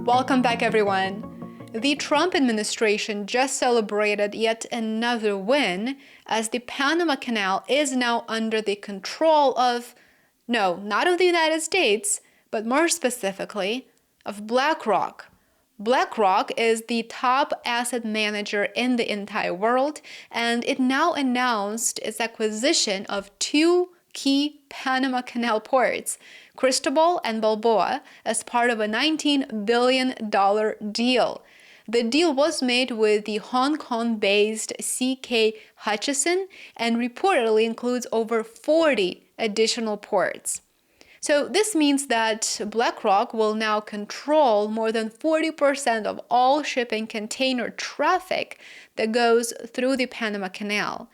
Welcome back, everyone. The Trump administration just celebrated yet another win as the Panama Canal is now under the control of, no, not of the United States, but more specifically, of BlackRock. BlackRock is the top asset manager in the entire world, and it now announced its acquisition of two key Panama Canal ports, Cristobal and Balboa, as part of a $19 billion deal. The deal was made with the Hong Kong-based CK Hutchison and reportedly includes over 40 additional ports. So this means that BlackRock will now control more than 40% of all shipping container traffic that goes through the Panama Canal.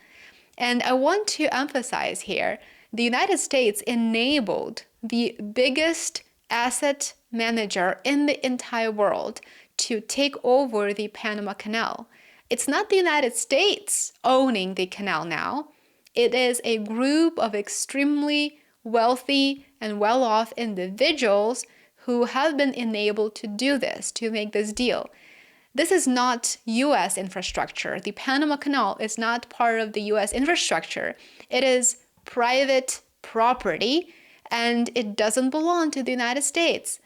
And I want to emphasize here, the United States enabled the biggest asset manager in the entire world to take over the Panama Canal. It's not the United States owning the canal now. It is a group of extremely wealthy and well-off individuals who have been enabled to do this, to make this deal. This is not U.S. infrastructure. The Panama Canal is not part of the U.S. infrastructure. It is private property, and it doesn't belong to the United States.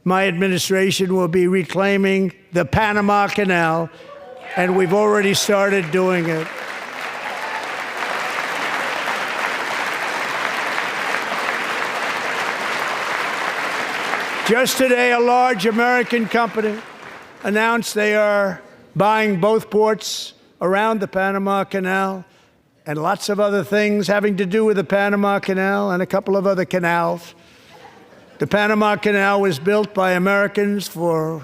My administration will be reclaiming the Panama Canal, and we've already started doing it. Just today, a large American company announced they are buying both ports around the Panama Canal and lots of other things having to do with the Panama Canal and a couple of other canals. The Panama Canal was built by Americans for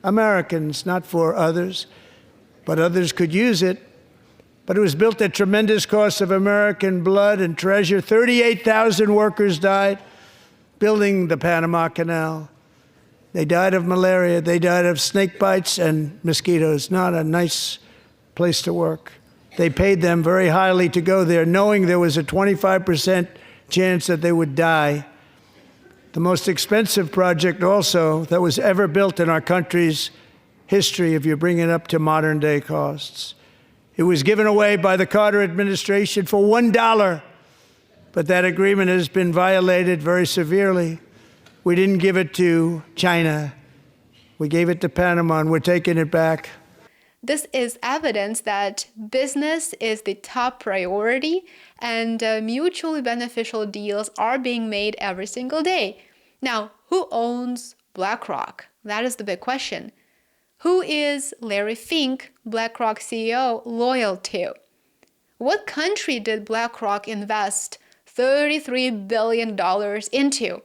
Americans, not for others, but others could use it. But it was built at tremendous cost of American blood and treasure. 38,000 workers died building the Panama Canal. They died of malaria, they died of snake bites and mosquitoes. Not a nice place to work. They paid them very highly to go there, knowing there was a 25% chance that they would die. The most expensive project also that was ever built in our country's history, if you bring it up to modern day costs. It was given away by the Carter administration for $1, but that agreement has been violated very severely. We didn't give it to China. We gave it to Panama, and we're taking it back. This is evidence that business is the top priority and mutually beneficial deals are being made every single day. Now, who owns BlackRock? That is the big question. Who is Larry Fink, BlackRock CEO, loyal to? What country did BlackRock invest $33 billion into?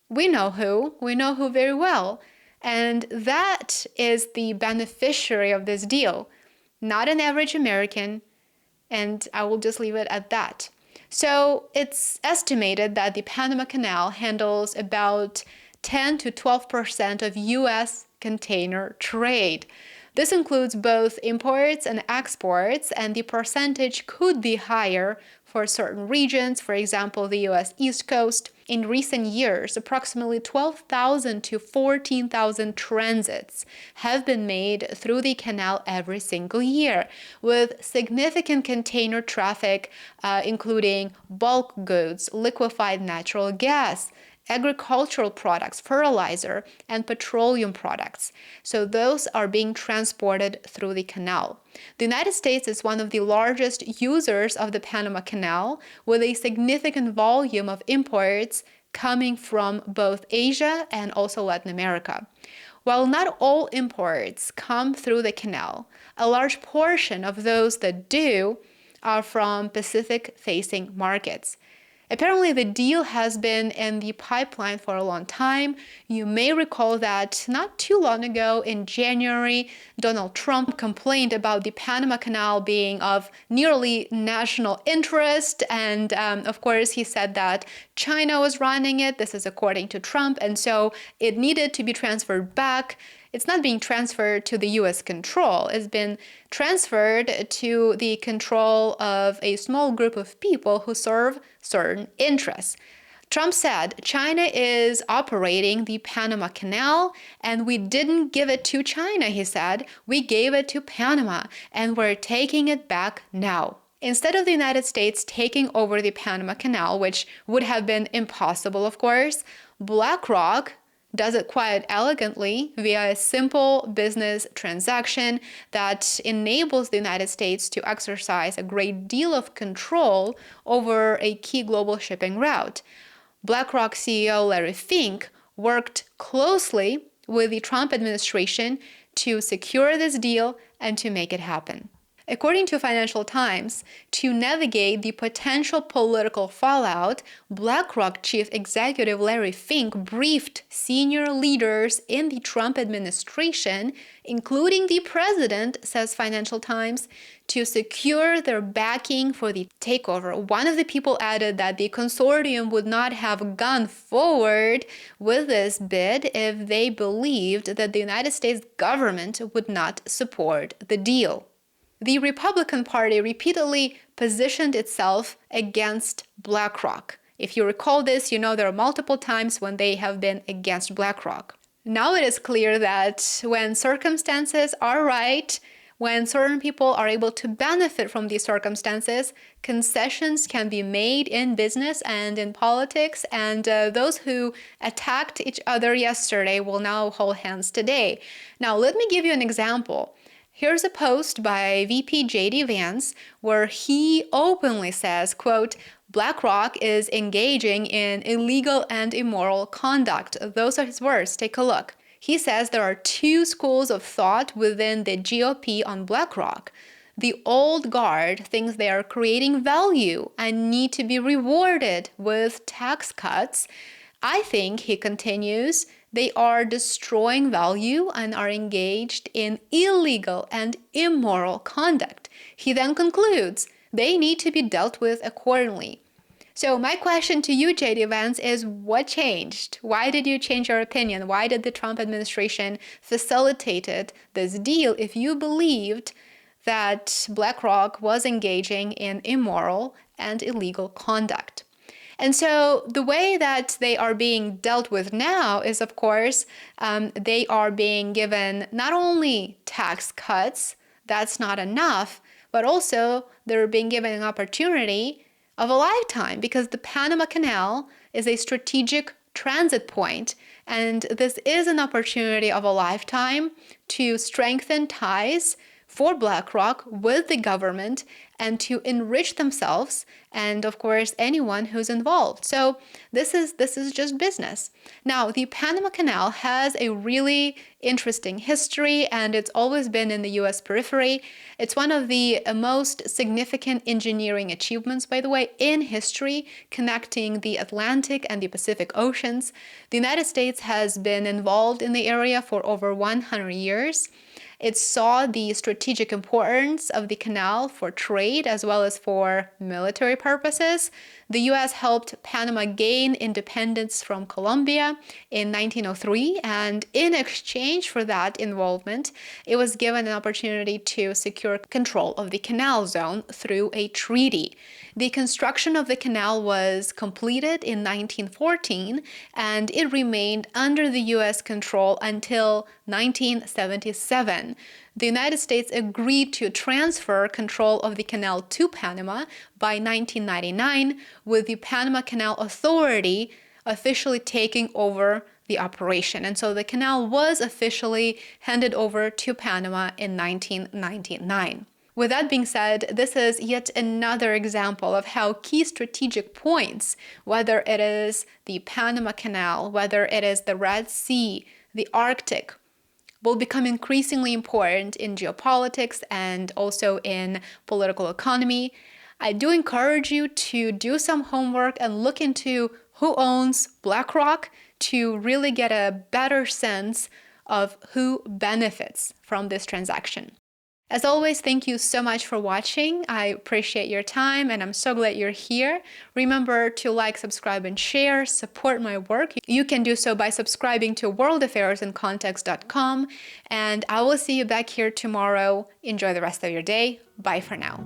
We know who very well. And that is the beneficiary of this deal, not an average American, and I will just leave it at that. So it's estimated that the Panama Canal handles about 10 to 12% of U.S. container trade. This includes both imports and exports, and the percentage could be higher for certain regions, for example, the U.S. East Coast. In recent years, approximately 12,000 to 14,000 transits have been made through the canal every single year, with significant container traffic, including bulk goods, liquefied natural gas, agricultural products, fertilizer, and petroleum products. So those are being transported through the canal. The United States is one of the largest users of the Panama Canal, with a significant volume of imports coming from both Asia and also Latin America. While not all imports come through the canal, a large portion of those that do are from Pacific-facing markets. Apparently, the deal has been in the pipeline for a long time. You may recall that not too long ago, in January, Donald Trump complained about the Panama Canal being of nearly national interest. And of course, he said that China was running it. This is according to Trump. And so it needed to be transferred back. It's not being transferred to the U.S. control. It's been transferred to the control of a small group of people who serve certain interests. Trump said China is operating the Panama Canal, and we didn't give it to China, he said. We gave it to Panama, and we're taking it back now. Instead of the United States taking over the Panama Canal, which would have been impossible, of course, BlackRock does it quite elegantly via a simple business transaction that enables the United States to exercise a great deal of control over a key global shipping route. BlackRock CEO Larry Fink worked closely with the Trump administration to secure this deal and to make it happen. According to Financial Times, to navigate the potential political fallout, BlackRock chief executive Larry Fink briefed senior leaders in the Trump administration, including the president, says Financial Times, to secure their backing for the takeover. One of the people added that the consortium would not have gone forward with this bid if they believed that the United States government would not support the deal. The Republican Party repeatedly positioned itself against BlackRock. If you recall this, you know there are multiple times when they have been against BlackRock. Now it is clear that when circumstances are right, when certain people are able to benefit from these circumstances, concessions can be made in business and in politics, and those who attacked each other yesterday will now hold hands today. Now, let me give you an example. Here's a post by VP J.D. Vance where he openly says, quote, BlackRock is engaging in illegal and immoral conduct. Those are his words. Take a look. He says there are two schools of thought within the GOP on BlackRock. The old guard thinks they are creating value and need to be rewarded with tax cuts. I think, he continues, they are destroying value and are engaged in illegal and immoral conduct. He then concludes, they need to be dealt with accordingly. So my question to you, J.D. Vance, is what changed? Why did you change your opinion? Why did the Trump administration facilitate this deal if you believed that BlackRock was engaging in immoral and illegal conduct? And so the way that they are being dealt with now is, of course, they are being given not only tax cuts, that's not enough, but also they're being given an opportunity of a lifetime because the Panama Canal is a strategic transit point, and this is an opportunity of a lifetime to strengthen ties for BlackRock with the government and to enrich themselves and, of course, anyone who's involved. So this is just business. Now, the Panama Canal has a really interesting history, and it's always been in the U.S. periphery. It's one of the most significant engineering achievements, by the way, in history, connecting the Atlantic and the Pacific Oceans. The United States has been involved in the area for over 100 years. It saw the strategic importance of the canal for trade as well as for military purposes. The U.S. helped Panama gain independence from Colombia in 1903, and in exchange for that involvement, it was given an opportunity to secure control of the canal zone through a treaty. The construction of the canal was completed in 1914, and it remained under the U.S. control until 1977. The United States agreed to transfer control of the canal to Panama by 1999, with the Panama Canal Authority officially taking over the operation. And so the canal was officially handed over to Panama in 1999. With that being said, this is yet another example of how key strategic points, whether it is the Panama Canal, whether it is the Red Sea, the Arctic, will become increasingly important in geopolitics and also in political economy. I do encourage you to do some homework and look into who owns BlackRock to really get a better sense of who benefits from this transaction. As always, thank you so much for watching. I appreciate your time and I'm so glad you're here. Remember to like, subscribe, and share, support my work. You can do so by subscribing to worldaffairsIncontext.com, and I will see you back here tomorrow. Enjoy the rest of your day. Bye for now.